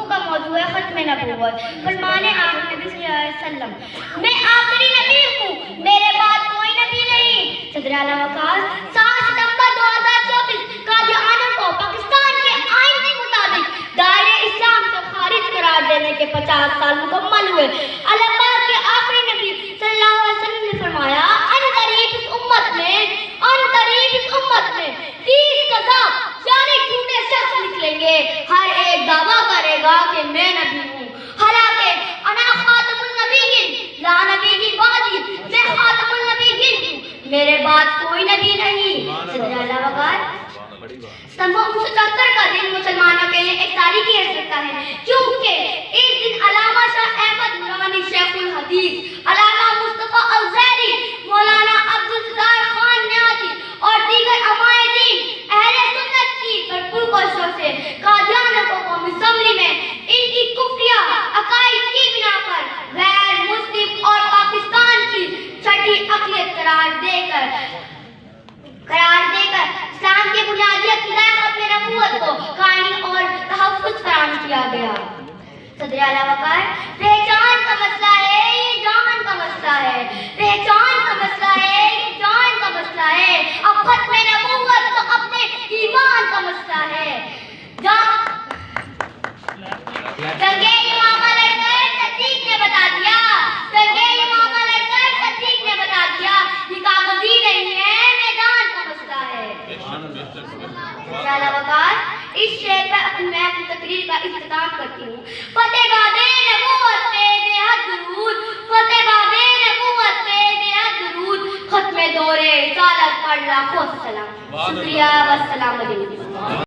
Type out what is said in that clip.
گفتگو کا موضوع ہے ختم نبوت۔ فرمانے آخر نبی صلی اللہ علیہ وسلم، میں آخری نبی ہوں، میرے بعد کوئی نبی نہیں۔ صدر اعلیٰ وقار 7 ستمبر 2024 قادیانیوں کو پاکستان کے آئین کے مطابق دائرے اسلام سے خارج قرار دینے کے 50 سال مکمل ہوئے۔ اللہ پاک کے آخری نبی صلی اللہ علیہ وسلم نے فرمایا، ان قریب اس امت میں 30 کذاب یعنی جھوٹے شخص نکلیں گے، ہر ایک دعویٰ کرے گا کہ میں نبی ہوں، حالانکہ انا خاتم النبیین لا نبی بعدی، میں خاتم النبیین ہوں، میرے بعد کوئی نبی نہیں۔ صدر اعلیٰ وقار ستمبر 1974 کا دن مسلمانوں کے لیے ایک تاریخی حیثیت کا ہے، کیونکہ اس دن علامہ شاہ احمد نورانی شیخ الحدیث، علامہ مصطفیٰ الزہری، مولانا عبدالستار خان نیازی اور دیگر علمائے دین اہل سنت کی بھرپور کوششوں سے قادیانیوں کو قومی اسمبلی میں ان کی کفریہ عقائد کی بنا پر غیر مسلم اور پاکستان کی چھٹی اقلیت قرار دے کر اسلام کے بنیادی عقیدہ ختم نبوت کو قائم اور تحفظ فراہم کیا گیا۔ صدر اعلیٰ وقار پہچان کا مسئلہ ہے، یہ جان کا مسئلہ ہے، پہچان کا مسئلہ ہے، یہ جان کا مسئلہ ہے، اب ختم نبوت تو اپنے ایمان کا مسئلہ ہے۔ جنگے یمامہ لڑ کر صدیق نے بتا دیا، جنگے یمامہ لڑ کر صدیق نے بتا دیا، یہ کاغذی نہیں ہے، میدان کا مسئلہ ہے۔ صدر وقار اس شعر پر میں اپنی تقریر کا اختتام کرتی ہوں۔ فتح باد نبوت پہ بے حد درود، فتح باد نبوت پہ بے حد درود، ختم دور رسالت پر لاکھوں سلام۔ شکریہ والسلام علیکم۔